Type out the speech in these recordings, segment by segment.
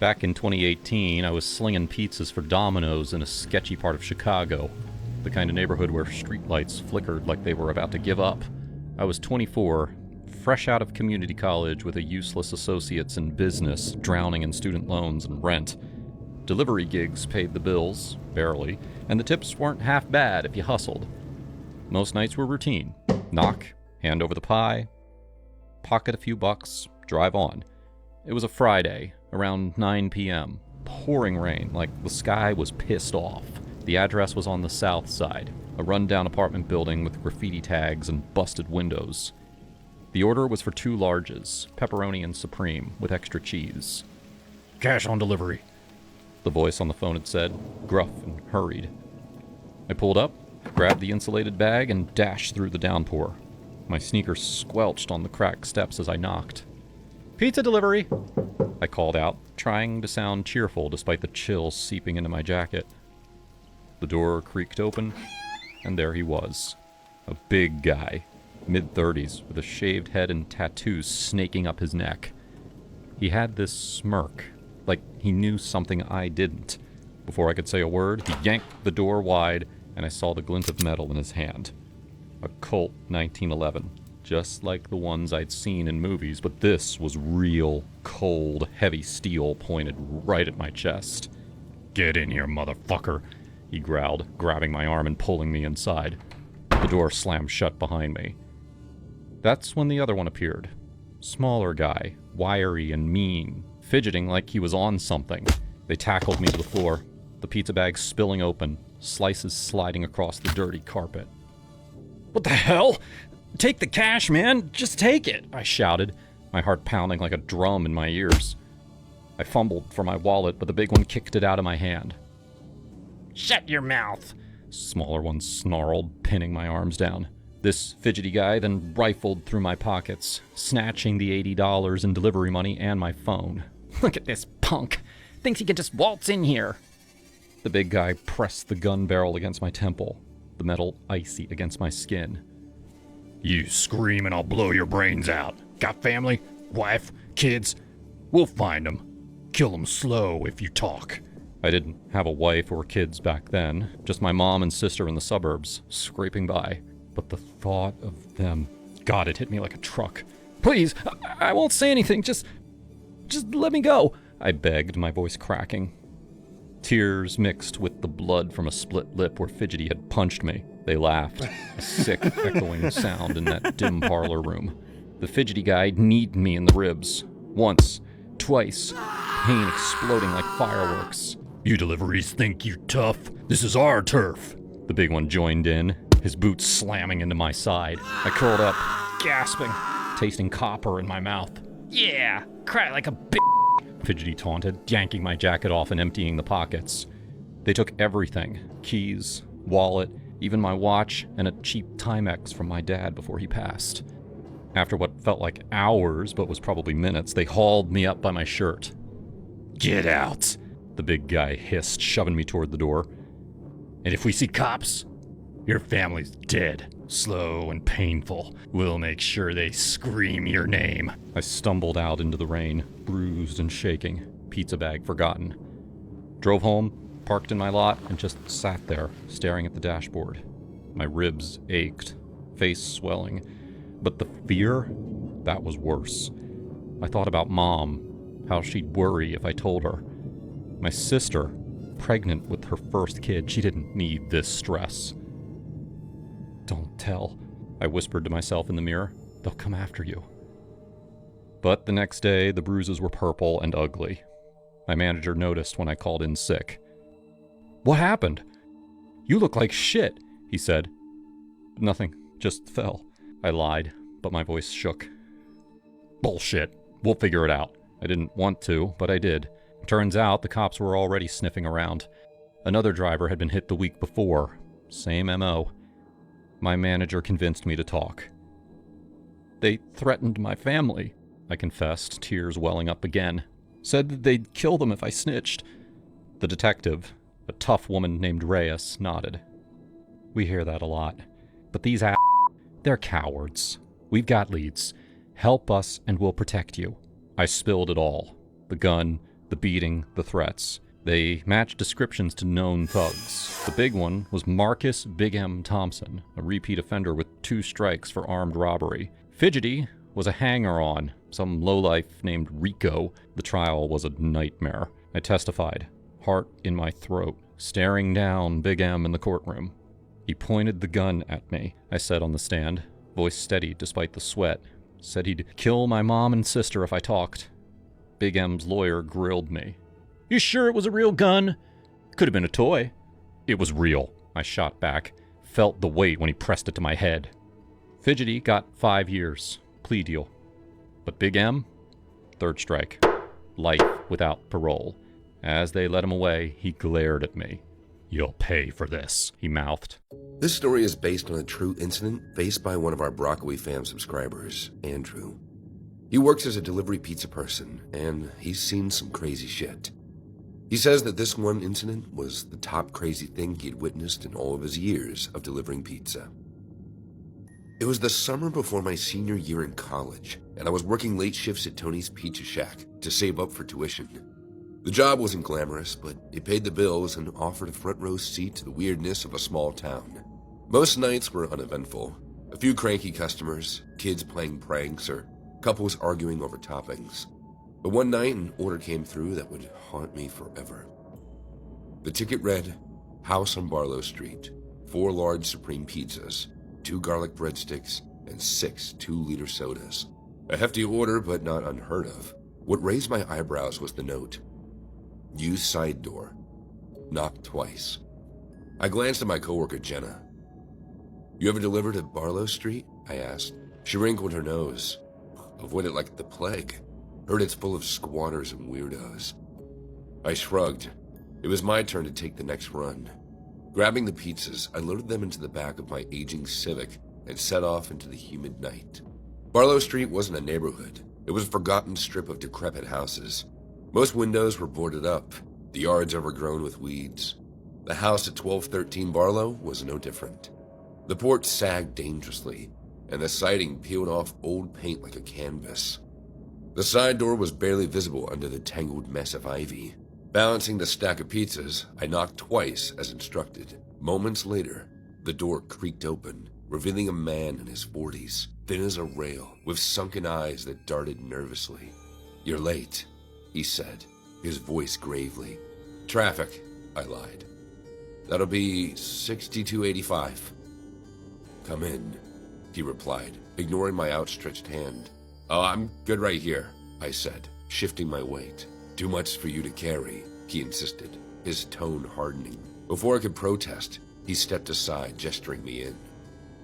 Back in 2018, I was slinging pizzas for Domino's in a sketchy part of Chicago, the kind of neighborhood where streetlights flickered like they were about to give up. I was 24, fresh out of community college with a useless associate's in business, drowning in student loans and rent. Delivery gigs paid the bills, barely, and the tips weren't half bad if you hustled. Most nights were routine. Knock, hand over the pie, pocket a few bucks, drive on. It was a Friday, around 9 p.m. Pouring rain, like the sky was pissed off. The address was on the south side, a rundown apartment building with graffiti tags and busted windows. The order was for 2 larges, pepperoni and supreme, with extra cheese. "Cash on delivery," the voice on the phone had said, gruff and hurried. I pulled up, grabbed the insulated bag, and dashed through the downpour. My sneakers squelched on the cracked steps as I knocked. "Pizza delivery," I called out, trying to sound cheerful despite the chill seeping into my jacket. The door creaked open, and there he was. A big guy, mid-30s, with a shaved head and tattoos snaking up his neck. He had this smirk, like he knew something I didn't. Before I could say a word, he yanked the door wide, and I saw the glint of metal in his hand. A Colt 1911, just like the ones I'd seen in movies, but this was real, cold, heavy steel pointed right at my chest. "Get in here, motherfucker," he growled, grabbing my arm and pulling me inside. The door slammed shut behind me. That's when the other one appeared. Smaller guy, wiry and mean, fidgeting like he was on something. They tackled me to the floor, the pizza bag spilling open, slices sliding across the dirty carpet. "What the hell? Take the cash, man! Just take it!" I shouted, my heart pounding like a drum in my ears. I fumbled for my wallet, but the big one kicked it out of my hand. "Shut your mouth!" Smaller one snarled, pinning my arms down. This fidgety guy then rifled through my pockets, snatching the $80 in delivery money and my phone. "Look at this punk! Thinks he can just waltz in here!" The big guy pressed the gun barrel against my temple, the metal icy against my skin. "You scream and I'll blow your brains out. Got family? Wife? Kids? We'll find them. Kill them slow if you talk." I didn't have a wife or kids back then, just my mom and sister in the suburbs, scraping by. But the thought of them... God, it hit me like a truck. "Please, I won't say anything, just let me go," I begged, my voice cracking. Tears mixed with the blood from a split lip where Fidgety had punched me. They laughed, a sick, echoing sound in that dim parlor room. The Fidgety guy kneed me in the ribs. Once, twice, pain exploding like fireworks. "You deliveries think you're tough? This is our turf." The big one joined in, his boots slamming into my side. I curled up, gasping, tasting copper in my mouth. "Yeah, cry like a bitch," Fidgety taunted, yanking my jacket off and emptying the pockets. They took everything, keys, wallet, even my watch, and a cheap Timex from my dad before he passed. After what felt like hours, but was probably minutes, they hauled me up by my shirt. "Get out," the big guy hissed, shoving me toward the door. "And if we see cops, your family's dead. Slow and painful. We'll make sure they scream your name." I stumbled out into the rain, bruised and shaking, pizza bag forgotten. Drove home, parked in my lot, and just sat there, staring at the dashboard. My ribs ached, face swelling. But the fear, that was worse. I thought about Mom, how she'd worry if I told her. My sister, pregnant with her first kid, she didn't need this stress. "Don't tell," I whispered to myself in the mirror. "They'll come after you." But the next day, the bruises were purple and ugly. My manager noticed when I called in sick. "What happened?" "You look like shit," he said. "Nothing, just fell." I lied, but my voice shook. "Bullshit. We'll figure it out." I didn't want to, but I did. Turns out the cops were already sniffing around. Another driver had been hit the week before. Same MO. My manager convinced me to talk. "They threatened my family," I confessed, tears welling up again. "Said that they'd kill them if I snitched." The detective, a tough woman named Reyes, nodded. "We hear that a lot. But these they're cowards. We've got leads. Help us and we'll protect you." I spilled it all. The gun, The beating, the threats. They matched descriptions to known thugs. The big one was Marcus Big M. Thompson, a repeat offender with 2 strikes for armed robbery. Fidgety was a hanger-on, some lowlife named Rico. The trial was a nightmare. I testified, heart in my throat, staring down Big M in the courtroom. He pointed the gun at me, I said on the stand, voice steady despite the sweat. Said he'd kill my mom and sister if I talked. Big M's lawyer grilled me. You sure it was a real gun? Could have been a toy. It was real, I shot back. Felt the weight when he pressed it to my head. Fidgety got 5 years. Plea deal. But Big M? 3rd strike. Life without parole. As they led him away, he glared at me. You'll pay for this, he mouthed. This story is based on a true incident faced by one of our Broccoli fam subscribers, Andrew. He works as a delivery pizza person, and he's seen some crazy shit. He says that this one incident was the top crazy thing he'd witnessed in all of his years of delivering pizza. It was the summer before my senior year in college, and I was working late shifts at Tony's Pizza Shack to save up for tuition. The job wasn't glamorous, but it paid the bills and offered a front row seat to the weirdness of a small town. Most nights were uneventful. A few cranky customers, kids playing pranks, or couples arguing over toppings. But one night an order came through that would haunt me forever. The ticket read, House on Barlow Street, 4 large supreme pizzas, 2 garlic breadsticks, and 6 2-liter sodas. A hefty order, but not unheard of. What raised my eyebrows was the note. Use side door. Knock twice. I glanced at my coworker, Jenna. You ever delivered at Barlow Street? I asked. She wrinkled her nose. Avoid it like the plague. Heard it's full of squatters and weirdos. I shrugged. It was my turn to take the next run. Grabbing the pizzas, I loaded them into the back of my aging Civic and set off into the humid night. Barlow Street wasn't a neighborhood. It was a forgotten strip of decrepit houses. Most windows were boarded up, the yards overgrown with weeds. The house at 1213 Barlow was no different. The porch sagged dangerously, and the siding peeled off old paint like a canvas. The side door was barely visible under the tangled mess of ivy. Balancing the stack of pizzas, I knocked twice as instructed. Moments later, the door creaked open, revealing a man in his 40s, thin as a rail, with sunken eyes that darted nervously. You're late, he said, his voice gravely. Traffic, I lied. That'll be 6285. Come in, he replied, ignoring my outstretched hand. Oh, I'm good right here, I said, shifting my weight. Too much for you to carry, he insisted, his tone hardening. Before I could protest, he stepped aside, gesturing me in.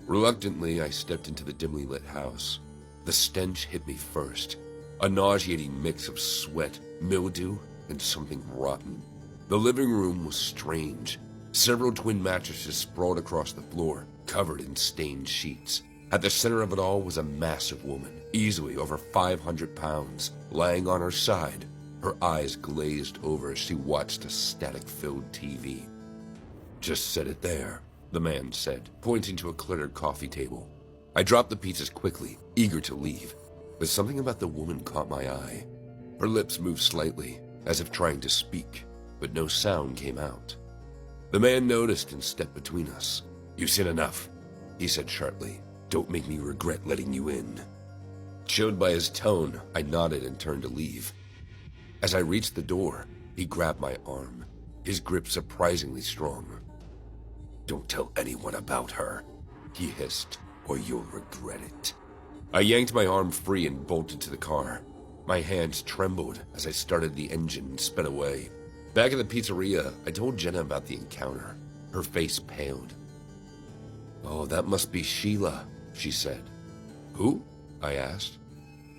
Reluctantly, I stepped into the dimly lit house. The stench hit me first, a nauseating mix of sweat, mildew, and something rotten. The living room was strange. Several twin mattresses sprawled across the floor, covered in stained sheets. At the center of it all was a massive woman, easily over 500 pounds, lying on her side, her eyes glazed over as she watched a static-filled TV. Just set it there, the man said, pointing to a cluttered coffee table. I dropped the pizzas quickly, eager to leave, but something about the woman caught my eye. Her lips moved slightly, as if trying to speak, but no sound came out. The man noticed and stepped between us. You've seen enough, he said sharply. Don't make me regret letting you in. Chilled by his tone, I nodded and turned to leave. As I reached the door, he grabbed my arm, his grip surprisingly strong. Don't tell anyone about her, he hissed, or you'll regret it. I yanked my arm free and bolted to the car. My hands trembled as I started the engine and sped away. Back at the pizzeria, I told Jenna about the encounter. Her face paled. Oh, that must be Sheila, she said. Who? I asked.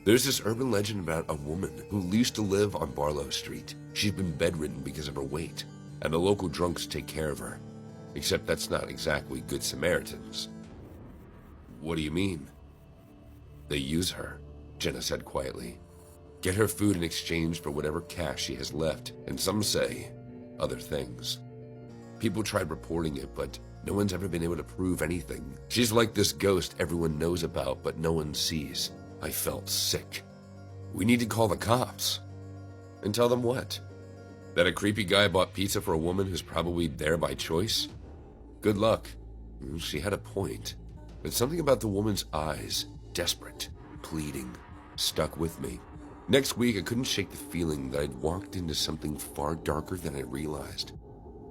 There's this urban legend about a woman who used to live on Barlow Street. She's been bedridden because of her weight, and the local drunks take care of her. Except that's not exactly good Samaritans. What do you mean? They use her, Jenna said quietly. Get her food in exchange for whatever cash she has left, and some say other things. People tried reporting it, but no one's ever been able to prove anything. She's like this ghost everyone knows about, but no one sees. I felt sick. We need to call the cops. And tell them what? That a creepy guy bought pizza for a woman who's probably there by choice? Good luck. She had a point. But something about the woman's eyes, desperate, pleading, stuck with me. Next week, I couldn't shake the feeling that I'd walked into something far darker than I realized.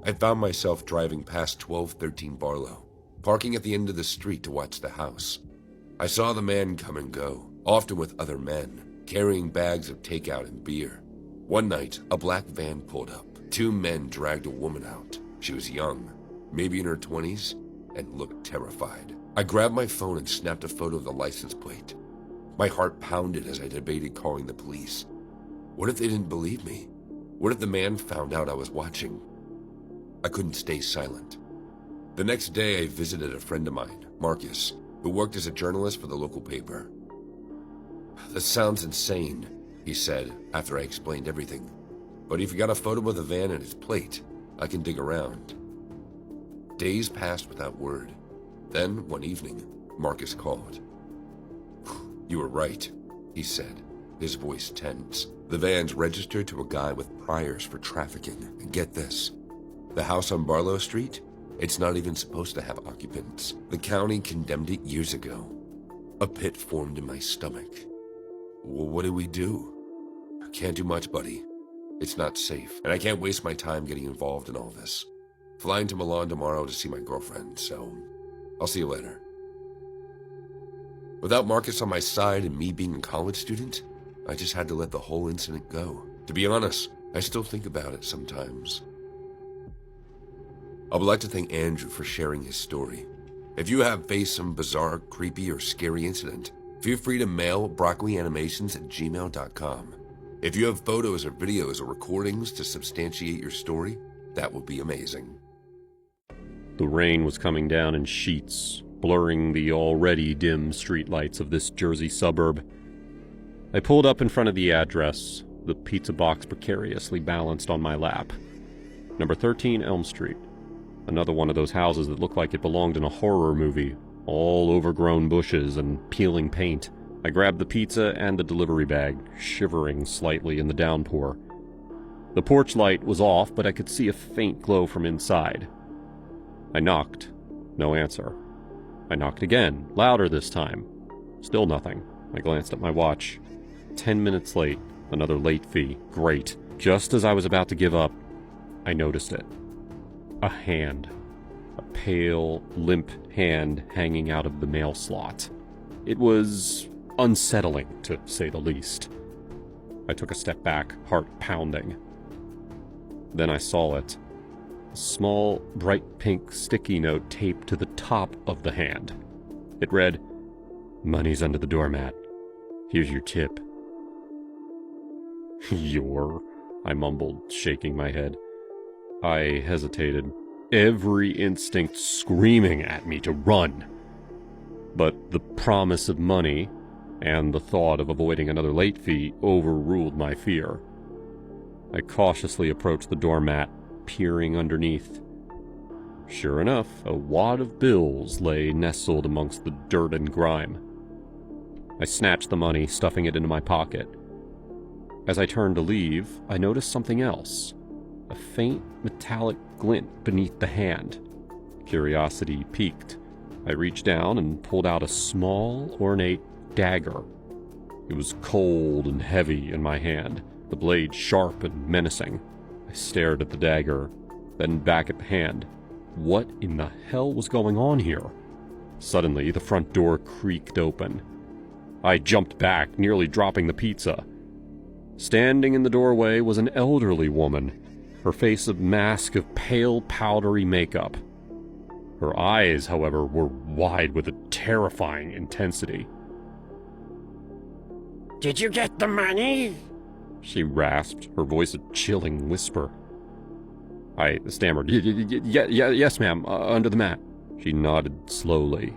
I found myself driving past 1213 Barlow, parking at the end of the street to watch the house. I saw the man come and go, often with other men, carrying bags of takeout and beer. One night, a black van pulled up. 2 men dragged a woman out. She was young, maybe in her 20s, and looked terrified. I grabbed my phone and snapped a photo of the license plate. My heart pounded as I debated calling the police. What if they didn't believe me? What if the man found out I was watching? I couldn't stay silent. The next day, I visited a friend of mine, Marcus, who worked as a journalist for the local paper. "This sounds insane," he said after I explained everything. "But if you got a photo of the van and its plate, I can dig around." Days passed without word. Then, one evening, Marcus called. "You were right," he said, his voice tense. "The van's registered to a guy with priors for trafficking. And get this, the house on Barlow Street, it's not even supposed to have occupants. The county condemned it years ago." A pit formed in my stomach. Well, what do we do? Can't do much, buddy. It's not safe, and I can't waste my time getting involved in all this. Flying to Milan tomorrow to see my girlfriend, so I'll see you later. Without Marcus on my side and me being a college student, I just had to let the whole incident go. To be honest, I still think about it sometimes. I would like to thank Andrew for sharing his story. If you have faced some bizarre, creepy, or scary incident, feel free to mail broccolianimations@gmail.com. If you have photos or videos or recordings to substantiate your story, that would be amazing. The rain was coming down in sheets, blurring the already dim streetlights of this Jersey suburb. I pulled up in front of the address, the pizza box precariously balanced on my lap. Number 13 Elm Street. Another one of those houses that looked like it belonged in a horror movie, all overgrown bushes and peeling paint. I grabbed the pizza and the delivery bag, shivering slightly in the downpour. The porch light was off, but I could see a faint glow from inside. I knocked. No answer. I knocked again, louder this time. Still nothing. I glanced at my watch. 10 minutes late. Another late fee. Great. Just as I was about to give up, I noticed it. A hand. A pale, limp hand hanging out of the mail slot. It was unsettling, to say the least. I took a step back, heart pounding. Then I saw it. A small, bright pink sticky note taped to the top of the hand. It read, "Money's under the doormat. Here's your tip." I mumbled, shaking my head. I hesitated, every instinct screaming at me to run. But the promise of money and the thought of avoiding another late fee overruled my fear. I cautiously approached the doormat, peering underneath. Sure enough, a wad of bills lay nestled amongst the dirt and grime. I snatched the money, stuffing it into my pocket. As I turned to leave, I noticed something else. A faint metallic glint beneath the hand. Curiosity piqued. I reached down and pulled out a small, ornate dagger. It was cold and heavy in my hand, the blade sharp and menacing. I stared at the dagger, then back at the hand. What in the hell was going on here? Suddenly, the front door creaked open. I jumped back, nearly dropping the pizza. Standing in the doorway was an elderly woman, her face a mask of pale, powdery makeup. Her eyes, however, were wide with a terrifying intensity. "Did you get the money?" she rasped, her voice a chilling whisper. I stammered, Yes, ma'am, under the mat." She nodded slowly,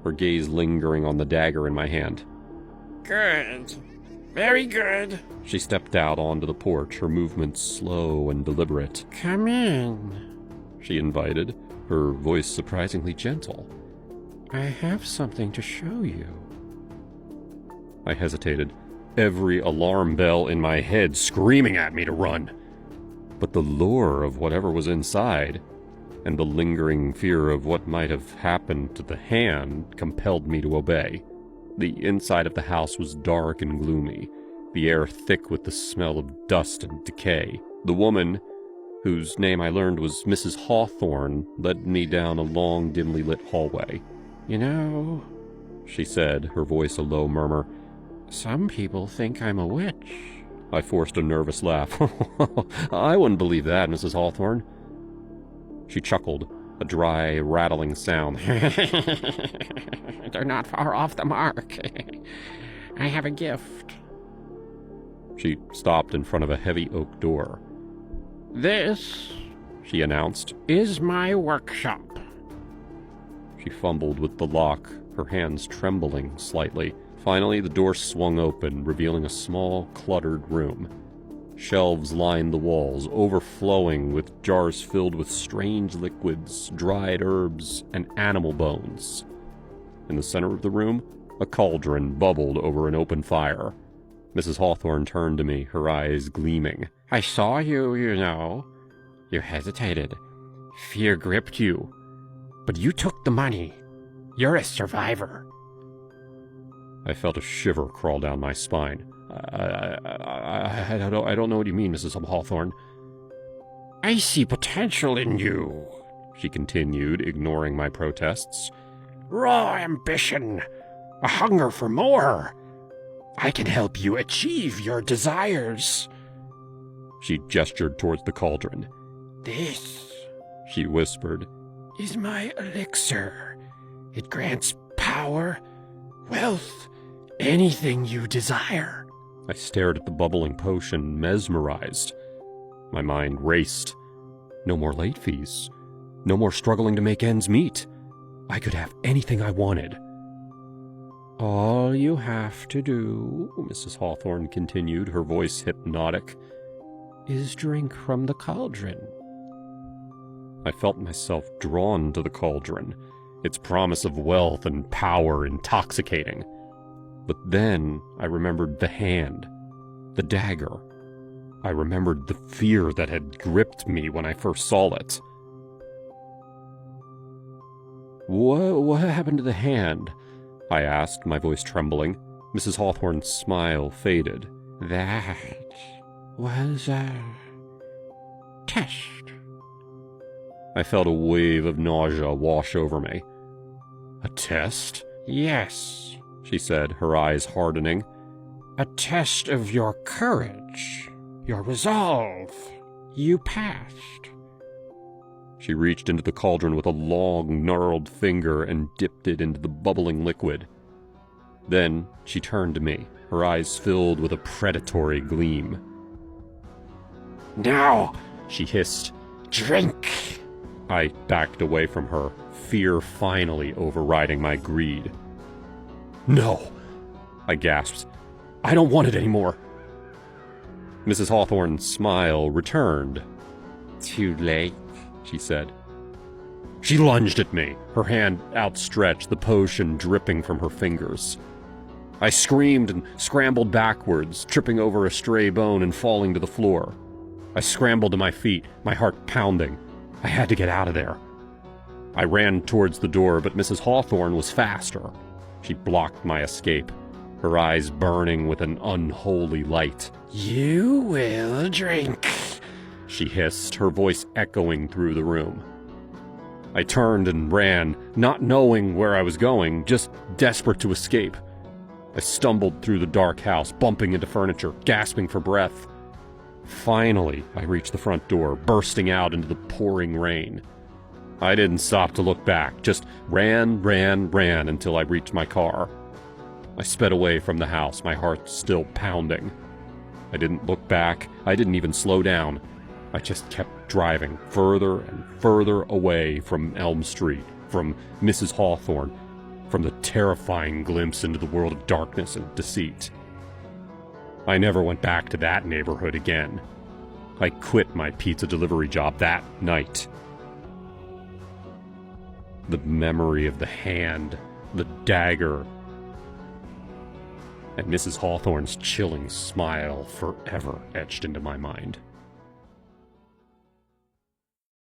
her gaze lingering on the dagger in my hand. "Good. Very good." She stepped out onto the porch, her movements slow and deliberate. "Come in," she invited, her voice surprisingly gentle. "I have something to show you." I hesitated. every alarm bell in my head screaming at me to run. But the lure of whatever was inside, and the lingering fear of what might have happened to the hand, compelled me to obey. The inside of the house was dark and gloomy, the air thick with the smell of dust and decay. The woman, whose name I learned was Mrs. Hawthorne, led me down a long, dimly lit hallway. "You know," she said, her voice a low murmur, "some people think I'm a witch." I forced a nervous laugh. "I wouldn't believe that, Mrs. Hawthorne." She chuckled, a dry, rattling sound. They're not far off the mark. I have a gift. She stopped in front of a heavy oak door. This, she announced, is my workshop. She fumbled with the lock, her hands trembling slightly. Finally, the door swung open, revealing a small, cluttered room. Shelves lined the walls, overflowing with jars filled with strange liquids, dried herbs, and animal bones. In the center of the room, a cauldron bubbled over an open fire. Mrs. Hawthorne turned to me, her eyes gleaming. I saw you, you know. You hesitated. Fear gripped you. But you took the money. You're a survivor. I felt a shiver crawl down my spine. I don't know what you mean, Mrs. Hawthorne. I see potential in you, she continued, ignoring my protests. Raw ambition, a hunger for more. I can help you achieve your desires. She gestured towards the cauldron. This, she whispered, is my elixir. It grants power, wealth, anything you desire. I stared at the bubbling potion, mesmerized. My mind raced. No more late fees. No more struggling to make ends meet. I could have anything I wanted. All you have to do, Mrs. Hawthorne continued, her voice hypnotic, is drink from the cauldron. I felt myself drawn to the cauldron, its promise of wealth and power intoxicating. But then I remembered the hand, the dagger. I remembered the fear that had gripped me when I first saw it. What happened to the hand? I asked, my voice trembling. Mrs. Hawthorne's smile faded. That was a test. I felt a wave of nausea wash over me. A test? Yes, she said, her eyes hardening. A test of your courage, your resolve. You passed. She reached into the cauldron with a long, gnarled finger and dipped it into the bubbling liquid. Then she turned to me, her eyes filled with a predatory gleam. Now, she hissed, drink. I backed away from her, fear finally overriding my greed. No, I gasped. I don't want it anymore. Mrs. Hawthorne's smile returned. Too late, she said. She lunged at me, her hand outstretched, the potion dripping from her fingers. I screamed and scrambled backwards, tripping over a stray bone and falling to the floor. I scrambled to my feet, my heart pounding. I had to get out of there. I ran towards the door, but Mrs. Hawthorne was faster. She blocked my escape, her eyes burning with an unholy light. You will drink, she hissed, her voice echoing through the room. I turned and ran, not knowing where I was going, just desperate to escape. I stumbled through the dark house, bumping into furniture, gasping for breath. Finally, I reached the front door, bursting out into the pouring rain. I didn't stop to look back, just ran until I reached my car. I sped away from the house, my heart still pounding. I didn't look back, I didn't even slow down. I just kept driving further and further away from Elm Street, from Mrs. Hawthorne, from the terrifying glimpse into the world of darkness and deceit. I never went back to that neighborhood again. I quit my pizza delivery job that night. The memory of the hand, the dagger, and Mrs. Hawthorne's chilling smile forever etched into my mind.